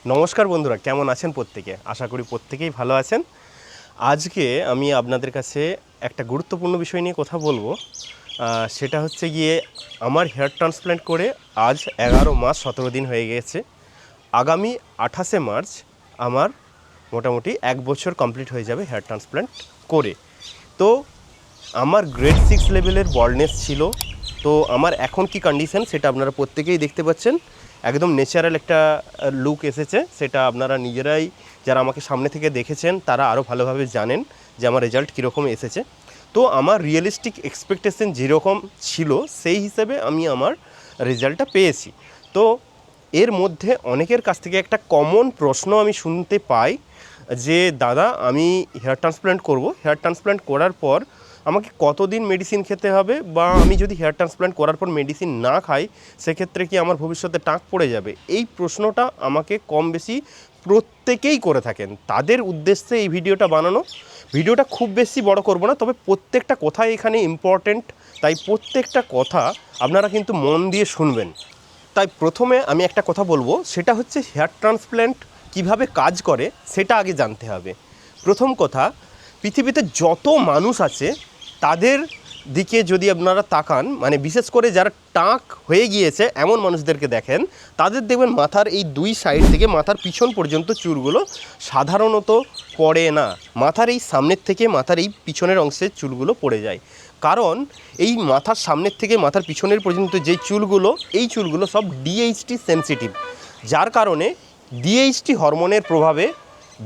নমস্কার বন্ধুরা, কেমন আছেন প্রত্যেকে? আশা করি প্রত্যেকেই ভালো আছেন। আজকে আমি আপনাদের কাছে একটা গুরুত্বপূর্ণ বিষয় নিয়ে কথা বলবো। সেটা হচ্ছে গিয়ে আমার হেয়ার ট্রান্সপ্ল্যান্ট করে আজ 11 মাস 17 দিন হয়ে গিয়েছে। আগামী 28শে মার্চ আমার মোটামুটি 1 বছর কমপ্লিট হয়ে যাবে হেয়ার ট্রান্সপ্ল্যান্ট করে। তো আমার গ্রেড 6 লেভেলের বল্ডনেস ছিল। তো আমার এখন কি কন্ডিশন সেটা আপনারা প্রত্যেকেই দেখতে পাচ্ছেন। একদম ন্যাচারাল একটা লুক এসেছে, সেটা আপনারা নিজেরাই যারা আমাকে সামনে থেকে দেখেছেন তারা আরও ভালোভাবে জানেন যে আমার রেজাল্ট কীরকম এসেছে। তো আমার রিয়েলিস্টিক এক্সপেকটেশন যেরকম ছিল সেই হিসেবে আমি আমার রেজাল্টটা পেয়েছি। তো এর মধ্যে অনেকের কাছ থেকে একটা কমন প্রশ্ন আমি শুনতে পাই যে দাদা, আমি হেয়ার ট্রান্সপ্ল্যান্ট করব, হেয়ার ট্রান্সপ্ল্যান্ট করার পর আমাকে কতদিন মেডিসিন খেতে হবে, বা আমি যদি হেয়ার ট্রান্সপ্ল্যান্ট করার পর মেডিসিন না খাই সেক্ষেত্রে কি আমার ভবিষ্যতে টাক পড়ে যাবে? এই প্রশ্নটা আমাকে কম বেশি প্রত্যেকেই করে থাকেন। তাদের উদ্দেশ্যে এই ভিডিওটা বানানো। ভিডিওটা খুব বেশি বড় করব না, তবে প্রত্যেকটা কথাই এখানে ইম্পর্ট্যান্ট, তাই প্রত্যেকটা কথা আপনারা কিন্তু মন দিয়ে শুনবেন। তাই প্রথমে আমি একটা কথা বলবো, সেটা হচ্ছে হেয়ার ট্রান্সপ্ল্যান্ট কীভাবে কাজ করে সেটা আগে জানতে হবে। প্রথম কথা, পৃথিবীতে যত মানুষ আছে তাদের দিকে যদি আপনারা তাকান, মানে বিশেষ করে যারা টাক হয়ে গিয়েছে এমন মানুষদেরকে দেখেন, তাদের দেখবেন মাথার এই দুই সাইড থেকে মাথার পিছন পর্যন্ত চুলগুলো সাধারণত পড়ে না। মাথার এই সামনের থেকে মাথার এই পিছনের অংশের চুলগুলো পড়ে যায়। কারণ এই মাথার সামনের থেকে মাথার পিছনের পর্যন্ত যে চুলগুলো, এই চুলগুলো সব ডিএইচটি সেন্সিটিভ, যার কারণে ডিএইচটি হরমোনের প্রভাবে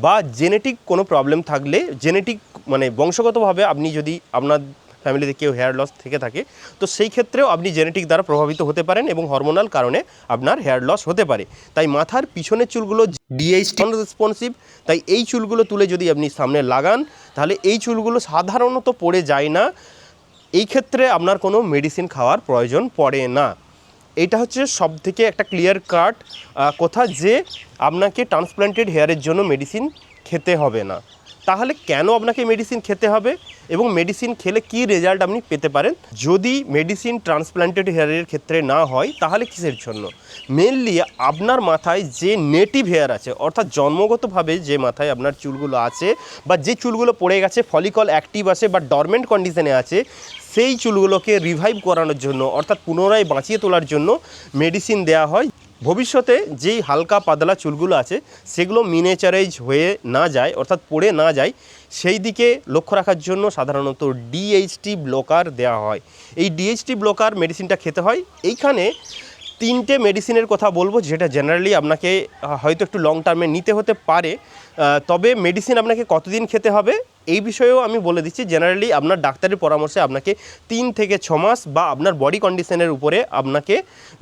বা জেনেটিক কোনো প্রবলেম থাকলে, জেনেটিক মানে বংশগতভাবে আপনি যদি আপনার ফ্যামিলিতে কেউ হেয়ার লস থেকে থাকে, তো সেই ক্ষেত্রেও আপনি জেনেটিক দ্বারা প্রভাবিত হতে পারেন এবং হরমোনাল কারণে আপনার হেয়ার লস হতে পারে। তাই মাথার পিছনের চুলগুলো ডিএইচটি রেসপন্সিভ, তাই এই চুলগুলো তুলে যদি আপনি সামনে লাগান তাহলে এই চুলগুলো সাধারণত পড়ে যায় না। এই ক্ষেত্রে আপনার কোনো মেডিসিন খাওয়ার প্রয়োজন পড়ে না। এটা হচ্ছে সবথেকে একটা ক্লিয়ার কাট কথা যে আপনাকে ট্রান্সপ্ল্যান্টেড হেয়ারের জন্য মেডিসিন খেতে হবে না। তাহলে কেন আপনাকে মেডিসিন খেতে হবে এবং মেডিসিন খেলে কি রেজাল্ট আপনি পেতে পারেন? যদি মেডিসিন ট্রান্সপ্ল্যান্টেড হেয়ারের ক্ষেত্রে না হয় তাহলে কিসের জন্য? মেনলি আপনার মাথায় যে নেটিভ হেয়ার আছে, অর্থাৎ জন্মগতভাবে যে মাথায় আপনার চুলগুলো আছে বা যে চুলগুলো পড়ে গেছে, ফলিকল অ্যাক্টিভ আছে বা ডরমেন্ট কন্ডিশনে আছে, সেই চুলগুলোকে রিভাইভ করানোর জন্য অর্থাৎ পুনরায় বাঁচিয়ে তোলার জন্য মেডিসিন দেওয়া হয়। ভবিষ্যতে যেই হালকা পাতলা চুলগুলো আছে সেগুলো মিনিয়েচারাইজ হয়ে না যায়, অর্থাৎ পড়ে না যায়, সেই দিকে লক্ষ্য রাখার জন্য সাধারণত ডিএইচটি ব্লকার দেওয়া হয়। এই ডিএইচটি ব্লকার মেডিসিনটা খেতে হয়। এইখানে 3টে মেডিসিনের কথা বলবো, যেটা জেনারেলি আপনাকে হয়তো একটু লং টার্মে নিতে হতে পারে। তবে মেডিসিন আপনাকে কতদিন খেতে হবে এই বিষয়েও আমি বলে দিচ্ছি। জেনারেলি আপনার ডাক্তারের পরামর্শে আপনাকে 3 থেকে 6 মাস বা আপনার বডি কন্ডিশনের উপরে আপনাকে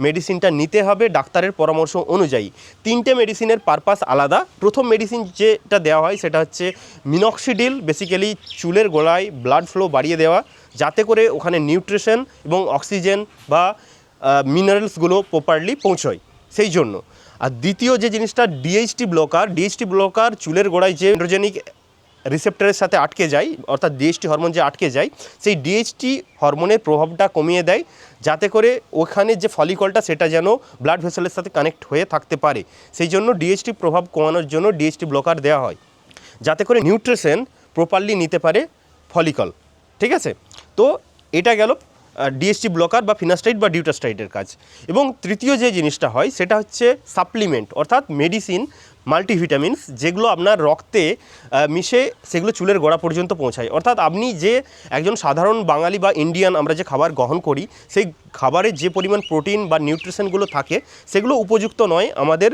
মেডিসিনটা নিতে হবে ডাক্তারের পরামর্শ অনুযায়ী। 3টে মেডিসিনের পারপাস আলাদা। প্রথম মেডিসিন যেটা দেওয়া হয় সেটা হচ্ছে মিনক্সিডিল, বেসিক্যালি চুলের গোড়ায় ব্লাড ফ্লো বাড়িয়ে দেওয়া, যাতে করে ওখানে নিউট্রিশন এবং অক্সিজেন বা মিনারেলসগুলো প্রপারলি পৌঁছয়, সেই জন্য। আর দ্বিতীয় যে জিনিসটা ডিএইচটি ব্লকার চুলের গোড়ায় যে এন্ড্রোজেনিক রিসেপ্টরের সাথে আটকে যায়, অর্থাৎ ডিএইচটি হরমোন যে আটকে যায়, সেই ডিএইচটি হরমোনের প্রভাবটা কমিয়ে দেয়, যাতে করে ওখানে যে ফলিকলটা সেটা যেন ব্লাড ভেসেলের সাথে কানেক্ট হয়ে থাকতে পারে। সেই জন্য ডিএইচটি প্রভাব কমানোর জন্য ডিএইচটি ব্লকার দেওয়া হয়, যাতে করে নিউট্রিশন প্রপারলি নিতে পারে ফলিকল। ঠিক আছে? তো এটা গেল ডিএসটি ব্লকার বা ফিনাস্টাইড বা ডিউটাস্টাইডের কাজ। এবং তৃতীয় যে জিনিসটা হয় সেটা হচ্ছে সাপ্লিমেন্ট, অর্থাৎ মেডিসিন, মাল্টিভিটামিনস, যেগুলো আপনার রক্তে মিশে সেগুলো চুলের গোড়া পর্যন্ত পৌঁছায়। অর্থাৎ আপনি যে একজন সাধারণ বাঙালি বা ইন্ডিয়ান আমরা যে খাবার গ্রহণ করি, সেই খাবারে যে পরিমাণ প্রোটিন বা নিউট্রিশনগুলো থাকে সেগুলো উপযুক্ত নয় আমাদের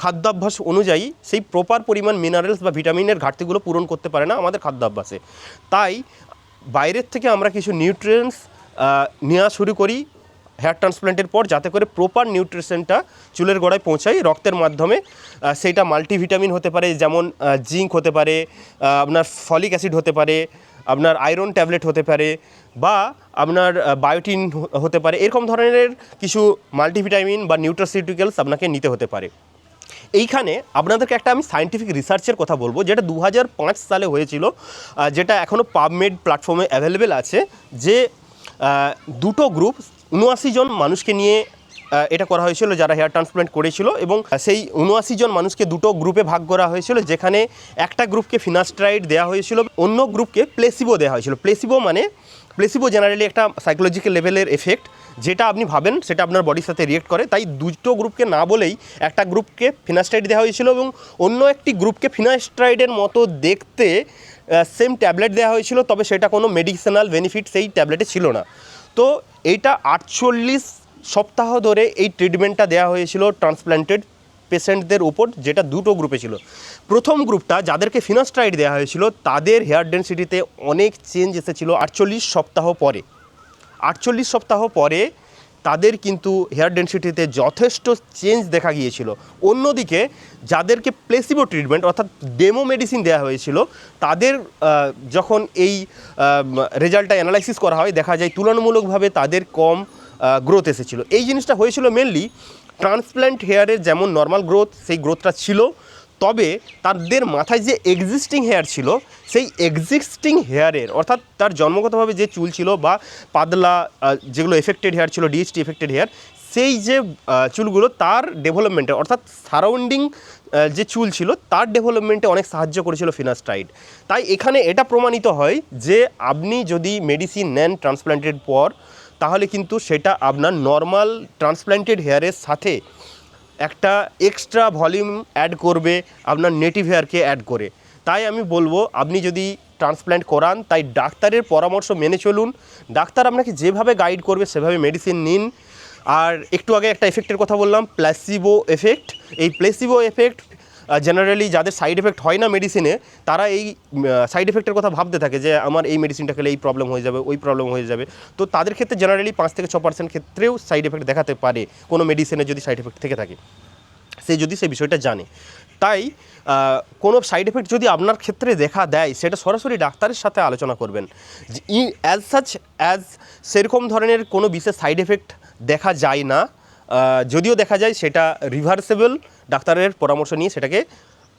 খাদ্যাভ্যাস অনুযায়ী। সেই প্রপার পরিমাণ মিনারেলস বা ভিটামিনের ঘাটতিগুলো পূরণ করতে পারে না আমাদের খাদ্যাভ্যাসে। তাই বাইরের থেকে আমরা কিছু নিউট্রিয়েন্টস নেওয়া শুরু করি হেয়ার ট্রান্সপ্ল্যান্টের পর, যাতে করে প্রপার নিউট্রিশনটা চুলের গোড়ায় পৌঁছায় রক্তের মাধ্যমে। সেইটা মাল্টিভিটামিন হতে পারে, যেমন জিঙ্ক হতে পারে, আপনার ফলিক অ্যাসিড হতে পারে, আপনার আয়রন ট্যাবলেট হতে পারে, বা আপনার বায়োটিন হতে পারে। এরকম ধরনের কিছু মাল্টিভিটামিন বা নিউট্রাসিউটিক্যালস আপনাকে নিতে হতে পারে। এইখানে আপনাদেরকে একটা আমি সায়েন্টিফিক রিসার্চের কথা বলবো, যেটা 2005 সালে হয়েছিল, যেটা এখনও পাবমেড প্ল্যাটফর্মে অ্যাভেলেবেল আছে। যে দুটো গ্রুপ 79 জন মানুষকে নিয়ে এটা করা হয়েছিল যারা হেয়ার ট্রান্সপ্ল্যান্ট করেছিল, এবং সেই 79 জন মানুষকে দুটো গ্রুপে ভাগ করা হয়েছিল, যেখানে একটা গ্রুপকে ফিনাস্ট্রাইড দেওয়া হয়েছিল, অন্য গ্রুপকে প্লেসিবো দেওয়া হয়েছিল। প্লেসিবো জেনারেলি একটা সাইকোলজিক্যাল লেভেলের এফেক্ট, যেটা আপনি ভাবেন সেটা আপনার বডির সাথে রিয়েক্ট করে। তাই দুটো গ্রুপকে না বলেই একটা গ্রুপকে ফিনাস্ট্রাইড দেওয়া হয়েছিল এবং অন্য একটি গ্রুপকে ফিনাস্ট্রাইডের মতো দেখতে সেম ট্যাবলেট দেওয়া হয়েছিল, তবে সেটা কোনো মেডিসিনাল বেনিফিট সেই ট্যাবলেটে ছিল না। তো এইটা 48 সপ্তাহ ধরে এই ট্রিটমেন্টটা দেওয়া হয়েছিল ট্রান্সপ্ল্যান্টেড পেশেন্টদের উপর, যেটা দুটো গ্রুপে ছিল। প্রথম গ্রুপটা যাদেরকে ফিনাস্ট্রাইড দেওয়া হয়েছিল তাদের হেয়ার ডেন্সিটিতে অনেক চেঞ্জ এসেছিল 48 সপ্তাহ পরে। 48 সপ্তাহ পরে তাদের কিন্তু হেয়ার ডেন্সিটিতে যথেষ্ট চেঞ্জ দেখা গিয়েছিল। অন্যদিকে যাদেরকে প্লেসিবো ট্রিটমেন্ট অর্থাৎ ডেমো মেডিসিন দেওয়া হয়েছিল, তাদের যখন এই রেজাল্টটা অ্যানালাইসিস করা হয়, দেখা যায় তুলনামূলকভাবে তাদের কম গ্রোথ এসেছিল। এই জিনিসটা হয়েছিল মেনলি ট্রান্সপ্ল্যান্ট হেয়ারের যেমন নর্মাল গ্রোথ, সেই গ্রোথটা ছিল, তবে তাদের মাথায় যে এক্সিস্টিং হেয়ার ছিল, সেই এক্সিস্টিং হেয়ারের অর্থাৎ তার জন্মগতভাবে যে চুল ছিল বা পাতলা যেগুলো এফেক্টেড হেয়ার ছিল, ডিএইচটি এফেক্টেড হেয়ার, সেই যে চুলগুলো তার ডেভেলপমেন্টে অর্থাৎ সারাউন্ডিং যে চুল ছিল তার ডেভেলপমেন্টে অনেক সাহায্য করেছিল ফিনাস্ট্রাইড। তাই এখানে এটা প্রমাণিত হয় যে আপনি যদি মেডিসিন নেন ট্রান্সপ্ল্যান্টের পর, তাহলে কিন্তু সেটা আপনার নর্মাল ট্রান্সপ্ল্যান্টেড হেয়ারের সাথে একটা এক্সট্রা ভলিউম অ্যাড করবে আপনার নেটিভ হেয়ারকে অ্যাড করে। তাই আমি বলবো, আপনি যদি ট্রান্সপ্ল্যান্ট করান, তাই ডাক্তারের পরামর্শ মেনে চলুন। ডাক্তার আপনাকে যেভাবে গাইড করবে সেভাবে মেডিসিন নিন। আর একটু আগে একটা এফেক্টের কথা বললাম, প্লেসিবো এফেক্ট। এই প্লেসিবো এফেক্ট জেনারেলি যাদের সাইড এফেক্ট হয় না মেডিসিনে, তারা এই সাইড এফেক্টের কথা ভাবতে থাকে যে আমার এই মেডিসিনটা খেলে এই প্রবলেম হয়ে যাবে, ওই প্রবলেম হয়ে যাবে। তো তাদের ক্ষেত্রে জেনারেলি 5 থেকে 6% ক্ষেত্রেও সাইড এফেক্ট দেখাতে পারে কোনো মেডিসিনে যদি সাইড এফেক্ট থেকে থাকে, সে যদি সেই বিষয়টা জানে। তাই কোনো সাইড এফেক্ট যদি আপনার ক্ষেত্রে দেখা দেয়, সেটা সরাসরি ডাক্তারের সাথে আলোচনা করবেন। সেরকম ধরনের কোনো বিশেষ সাইড এফেক্ট দেখা যায় না, যদিও দেখা যায় সেটা রিভার্সেবল, ডাক্তারের পরামর্শ নিয়ে সেটাকে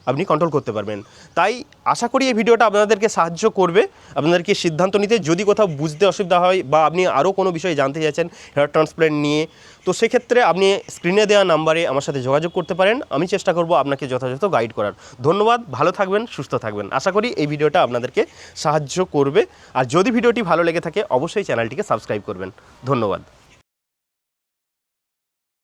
আপনি কন্ট্রোল করতে পারবেন। তাই আশা করি এই ভিডিওটা আপনাদেরকে সাহায্য করবে আপনাদেরকে সিদ্ধান্ত নিতে। যদি কোথাও বুঝতে অসুবিধা হয় বা আপনি আরও কোনো বিষয়ে জানতে চাইছেন হেয়ার ট্রান্সপ্ল্যান্ট নিয়ে, তো সেক্ষেত্রে আপনি স্ক্রিনে দেওয়া নাম্বারে আমার সাথে যোগাযোগ করতে পারেন। আমি চেষ্টা করব আপনাকে যথাযথ গাইড করার। ধন্যবাদ, ভালো থাকবেন, সুস্থ থাকবেন। আশা করি এই ভিডিওটা আপনাদেরকে সাহায্য করবে। আর যদি ভিডিওটি ভালো লেগে থাকে, অবশ্যই চ্যানেলটিকে সাবস্ক্রাইব করবেন। ধন্যবাদ।